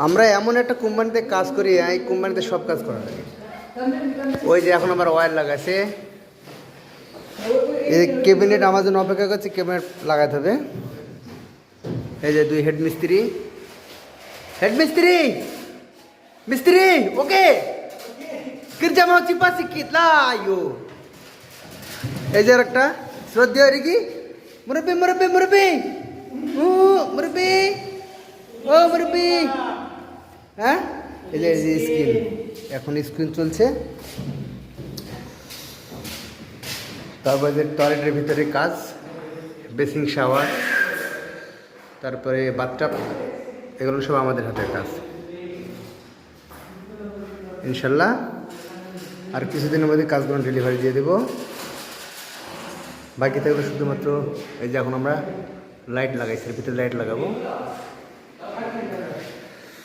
আমরা এমন একটা কোম্পানিতে কাজ করি, এই কোম্পানিতে সব কাজ করা লাগে। ওই যে এখন আমার ওয়্যার লাগাছে, এই ক্যাবিনেট আমার জন্য অপেক্ষা করছে, ক্যাবিনেট লাগাতে হবে। এই যে দুই হেড মিস্ত্রি, মিস্ত্রি ওকে কিরজামা চিপা শিক্ষিত লাইও। এই যে একটা শ্রদ্ধা কি মুরব্বী মুরব্বী মুরব্বী মুরব্বী ও মুরব্বী। হ্যাঁ, এই যে স্ক্রিন, এখন স্ক্রিন চলছে। তারপরে যে টয়লেটের ভিতরে কাজ, বেসিং শাওয়ার, তারপরে বাথটাব, এগুলো সব আমাদের হাতের কাজ। ইনশাল্লাহ আর কিছুদিনের মধ্যে কাজগুলো ডেলিভারি দিয়ে দেবো। বাকি থাকবে শুধুমাত্র এই যে এখন আমরা লাইট লাগাইছি, এর ভিতরে লাইট লাগাবো।